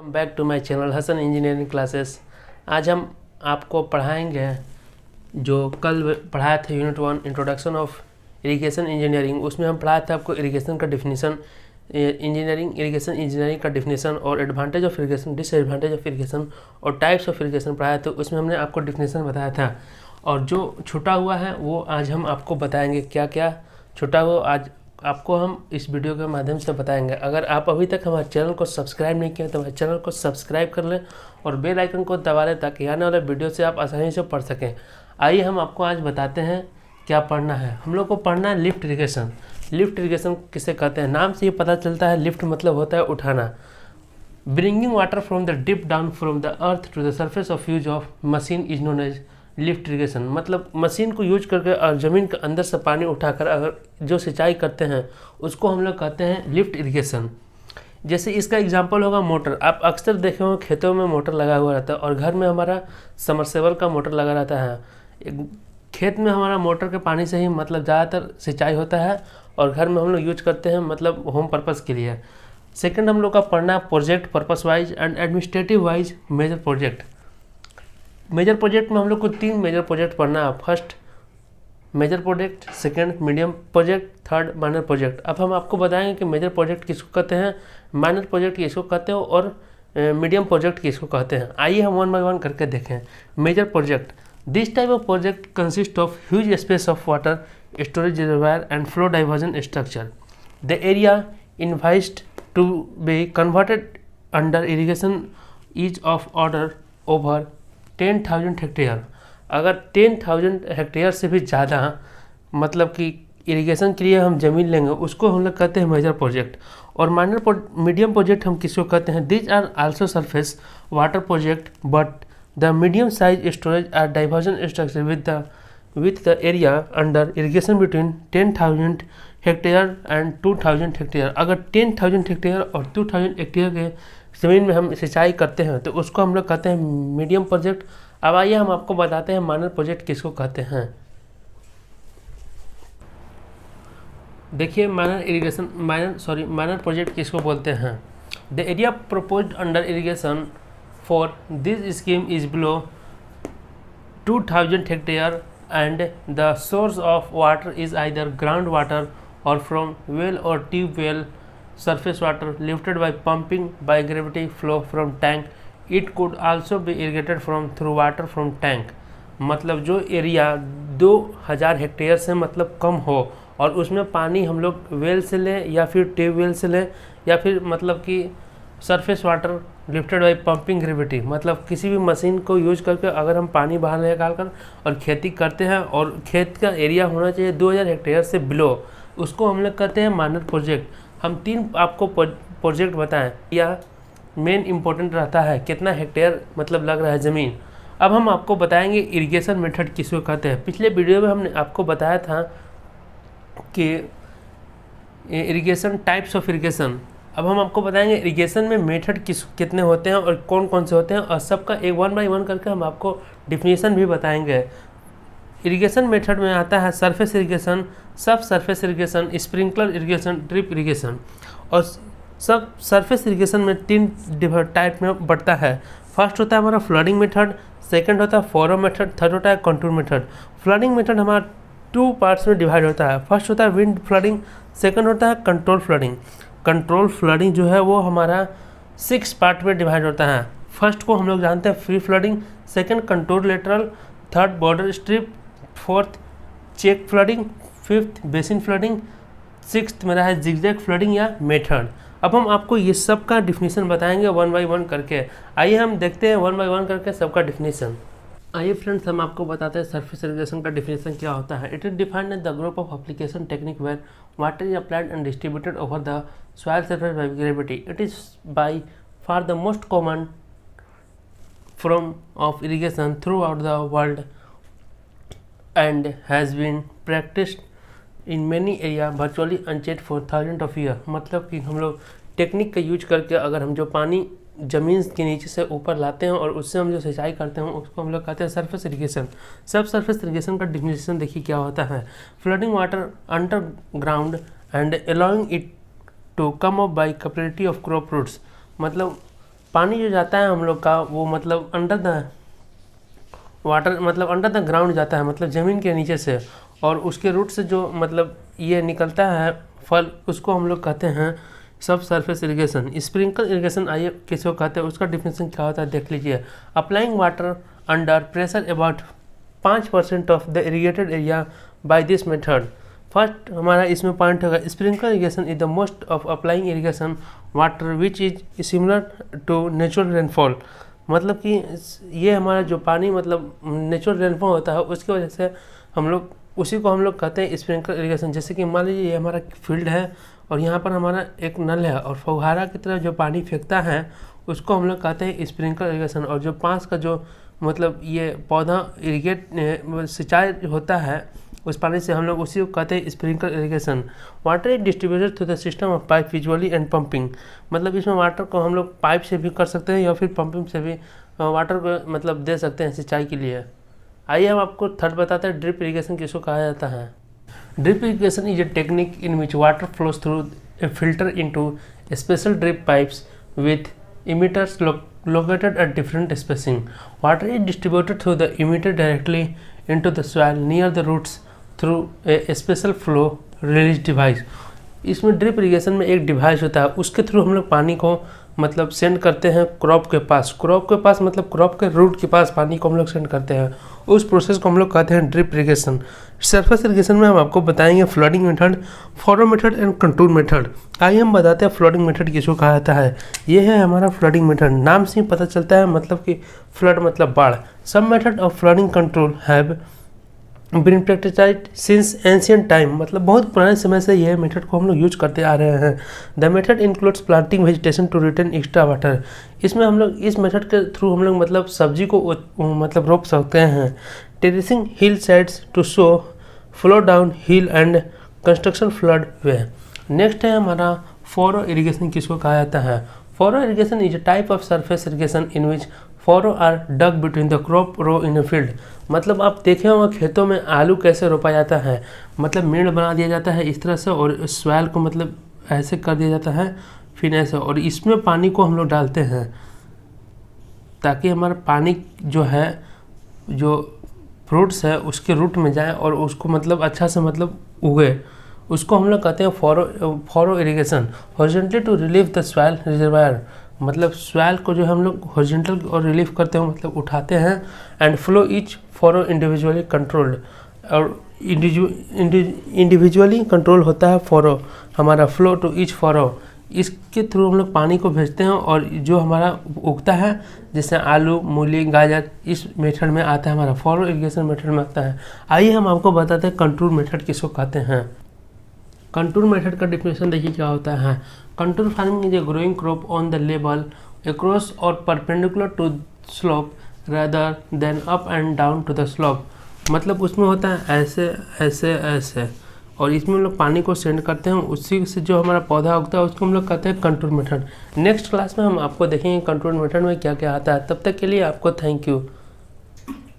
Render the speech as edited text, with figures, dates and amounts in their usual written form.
Back to my channel Hasan engineering classes. आज हम आपको पढ़ाएंगे जो कल पढ़ाया था unit 1 introduction of irrigation engineering. उसमें हम पढ़ाया था आपको इरिगेशन का डिफिनीसन, इरिगेशन इंजीनियरिंग का डिफिनीसन और advantage of irrigation, disadvantage of irrigation और टाइप्स ऑफ इरिगेशन पढ़ाया। तो उसमें हमने आपको डिफिनीसन बताया था और जो छूटा हुआ है वो आज हम आपको बताएंगे। क्या क्या छूटा हुआ आज आपको हम इस वीडियो के माध्यम से बताएंगे। अगर आप अभी तक हमारे चैनल को सब्सक्राइब नहीं किया तो हमारे चैनल को सब्सक्राइब कर लें और बेल आइकन को दबा लें ताकि आने वाले वीडियो से आप आसानी से पढ़ सकें। आइए हम आपको आज बताते हैं क्या पढ़ना है। हम लोग को पढ़ना है लिफ्ट इरिगेशन। लिफ्ट इरिगेशन किसे कहते हैं? नाम से ये पता चलता है, लिफ्ट मतलब होता है उठाना। Bringing water from the deep down from the earth to the surface of use of machine is known as lift irrigation. मतलब मशीन को यूज करके और ज़मीन के अंदर से पानी उठाकर अगर जो सिंचाई करते हैं उसको हम लोग कहते हैं लिफ्ट इरिगेशन। जैसे इसका एग्जांपल होगा मोटर। आप अक्सर देखे होंगे खेतों में मोटर लगा हुआ रहता है और घर में हमारा समरसेबल का मोटर लगा रहता है। खेत में हमारा मोटर के पानी से ही मतलब ज़्यादातर सिंचाई होता है और घर में हम लोग यूज करते हैं मतलब होम पर्पज़ के लिए। सेकेंड हम लोग का पढ़ना project purpose wise and administrative wise major project. Major project में हम लोग को 3 मेजर प्रोजेक्ट पढ़ना है। First major project, second medium project, third minor project. अब हम आपको बताएंगे कि मेजर प्रोजेक्ट किसको कहते हैं, माइनर प्रोजेक्ट किसको कहते हैं और मीडियम प्रोजेक्ट किसको कहते हैं। आइए हम 1 बाय 1 करके देखें। Major project, this type of project consist of huge space of water storage reservoir and flow diversion structure. The area envisaged to be converted under irrigation is of order over 10,000 hectare. अगर 10,000 hectare से भी ज़्यादा मतलब कि irrigation के लिए हम ज़मीन लेंगे उसको हम लोग कहते हैं मेजर प्रोजेक्ट। और मीडियम प्रोजेक्ट हम किसको कहते हैं? This are also surface water project but the medium size storage or diversion structure with the area under irrigation between 10,000 hectare and 2,000 hectare. अगर 10,000 हेक्टेयर और 2,000 हेक्टेयर के ज़मीन में हम सिंचाई करते हैं तो उसको हम लोग कहते हैं मीडियम प्रोजेक्ट। अब आइए हम आपको बताते हैं माइनर प्रोजेक्ट किसको कहते हैं। देखिए माइनर प्रोजेक्ट किसको बोलते हैं। The area proposed under irrigation for this scheme is below 2,000 hectare and the source of water is either ground water और फ्रॉम वेल और tube well, surface water lifted by pumping by gravity flow from tank. It could also be irrigated from through water from tank. मतलब जो area 2,000 hectare से मतलब कम हो और उसमें पानी हम लोग वेल से लें या फिर ट्यूब वेल से लें या फिर मतलब कि surface water lifted by pumping gravity, मतलब किसी भी मशीन को यूज करके अगर हम पानी बाहर निकाल कर और खेती करते हैं और खेत का एरिया होना चाहिए 2,000 हेक्टेयर से बिलो, उसको हम लोग कहते हैं माइनर प्रोजेक्ट। हम 3 आपको प्रोजेक्ट बताएं या मेन इम्पोर्टेंट रहता है कितना हेक्टेयर मतलब लग रहा है ज़मीन। अब हम आपको बताएंगे इरिगेशन मेथड किसको कहते हैं। पिछले वीडियो में हमने आपको बताया था कि इरिगेशन टाइप्स ऑफ इरिगेशन। अब हम आपको बताएंगे इरिगेशन में मेथड कितने होते हैं और कौन कौन से होते हैं और सबका 1 बाय 1 करके हम आपको डिफिनीशन भी बताएंगे। इरिगेशन मेथड में आता है surface irrigation, sub surface irrigation, sprinkler irrigation, drip irrigation. और सब सरफेस इरिगेशन में 3 टाइप में बढ़ता है। फर्स्ट होता है हमारा फ्लडिंग मेथड, सेकंड होता है फॉरो मेथड, थर्ड होता है कंटूर मेथड। फ्लडिंग मेथड हमारा 2 पार्ट्स में डिवाइड होता है। फर्स्ट होता है विंड फ्लडिंग, सेकंड होता है कंट्रोल फ्लडिंग। कंट्रोल फ्लडिंग जो है वो हमारा 6 पार्ट में डिवाइड होता है। फर्स्ट को हम लोग जानते हैं free flooding, second control lateral, third border strip, fourth check flooding, fifth basin flooding, sixth मेरा है जिगजैग फ्लडिंग या मेथड। अब हम आपको ये सब का डिफिनीशन बताएंगे 1 बाय 1 करके। आइए हम देखते हैं 1 बाय 1 करके सबका डिफिनीशन। आइए फ्रेंड्स हम आपको बताते हैं सरफेस इरिगेशन का डिफिनीशन क्या होता है। It is defined as the group of application technique where water is applied and distributed over the soil surface by gravity. It is by far the most common form of irrigation throughout the world and has been practiced in many area virtually unchecked for thousands of years। मतलब कि हम लोग technique का use करके अगर हम जो पानी ज़मीन के नीचे से ऊपर लाते हैं और उससे हम जो सिंचाई करते हैं उसको हम लोग कहते हैं surface irrigation. Sub surface irrigation का डिफिनीशन देखिए क्या होता है। Flooding water underground and allowing it to come up by capability of crop roots. मतलब पानी जो जाता है हम लोग का वो मतलब अंडर द वाटर, मतलब अंडर द ग्राउंड जाता है, मतलब ज़मीन के नीचे से, और उसके रूट से जो मतलब ये निकलता है फल, उसको हम लोग कहते हैं सब सरफेस इरिगेशन। स्प्रिंकल इरिगेशन आइए किसको कहते हैं, उसका डिफिनेशन क्या होता है देख लीजिए। Applying water under pressure about 5% of the irrigated area by this method. First हमारा इसमें पॉइंट होगा, sprinkle irrigation is the most of applying irrigation water which is similar to natural rainfall. मतलब कि ये हमारा जो पानी मतलब नेचुरल रेनफॉल होता है उसकी वजह से हम लोग उसी को हम लोग कहते हैं स्प्रिंकल इरिगेशन। जैसे कि मान लीजिए ये हमारा फील्ड है और यहाँ पर हमारा एक नल है और फुहारा की तरह जो पानी फेंकता है उसको हम लोग कहते हैं स्प्रिंकल इरिगेशन। और जो पास का जो मतलब ये पौधा इरिगेट सिंचाई होता है उस पानी से हम लोग उसी को कहते हैं sprinkle irrigation. Water is distributed through the system of pipe visually and pumping. मतलब इसमें वाटर को हम लोग पाइप से भी कर सकते हैं या फिर पंपिंग से भी वाटर को मतलब दे सकते हैं सिंचाई के लिए। आइए हम आपको थर्ड बताते हैं, ड्रिप इरिगेशन किसको कहा जाता है। Drip irrigation is a technique in which water flows through a filter into special drip pipes with emitters located at different spacing. Water is distributed through the emitter directly into the soil near the roots through a special flow release device. इसमें drip irrigation में एक device होता है, उसके through हम लोग पानी को मतलब सेंड करते हैं क्रॉप के पास। क्रॉप के पास मतलब क्रॉप के रूट के पास पानी को हम लोग सेंड करते हैं। उस प्रोसेस को हम लोग कहते हैं ड्रिप इरिगेशन। सरफेस इरिगेशन में हम आपको बताएंगे flooding method, furrow method and contour method. आइए हम बताते हैं फ्लडिंग मेथड किसको कहा जाता है। ये है हमारा फ्लडिंग मेथड, नाम से ही पता चलता है मतलब कि फ्लड मतलब बाढ़। सब method of flooding control have been practised since ancient time. मतलब बहुत पुराने समय से यह मेथड को हम लोग यूज करते आ रहे हैं। The method includes planting vegetation to retain extra water. इसमें हम लोग इस मेथड के थ्रू हम लोग मतलब सब्जी को मतलब रोप सकते हैं। Terracing hill sides to slow flow down hill and construction flood way. Next है हमारा फॉरो इरिगेशन किसको कहा जाता है। Furrow irrigation is a type of surface irrigation in which furrow are dug between the crop row in a field. मतलब आप देखे होंगे खेतों में आलू कैसे रोपा जाता है, मतलब मेड़ बना दिया जाता है इस तरह से और सॉइल को मतलब ऐसे कर दिया जाता है फिर ऐसे, और इसमें पानी को हम लोग डालते हैं ताकि हमारा पानी जो है जो फ्रूट्स है उसके रूट में जाए और उसको मतलब अच्छा से मतलब उगे। उसको हम लोग कहते हैं furrow irrigation. Horizontally to relieve the soil reservoir. मतलब सॉइल को जो हम लोग हॉरिजॉन्टल और रिलीव करते हैं मतलब उठाते हैं। And flow each furrow individually controlled. और इंडिविजुअली कंट्रोल होता है फॉरो हमारा, फ्लो टू ईच फॉरो। इसके थ्रू हम लोग पानी को भेजते हैं और जो हमारा उगता है जैसे आलू, मूली, गाजर, इस मेथड में आता है हमारा फॉरो इरिगेशन मेथड में आता है। आइए हम आपको बताते हैं कंटूर मेथड किसको कहते हैं। कंटूर मेथड का डिफिनेशन देखिए क्या होता है। Contour farming is a growing crop on the level across और perpendicular to slope rather than up and down to the slope। मतलब उसमें होता है ऐसे ऐसे ऐसे, और इसमें हम लोग पानी को सेंड करते हैं, उसी से जो हमारा पौधा उगता है उसको हम लोग कहते हैं कंटूर मेथड। नेक्स्ट क्लास में हम आपको देखेंगे कंटूर मेथड में क्या क्या आता है। तब तक के लिए आपको थैंक यू।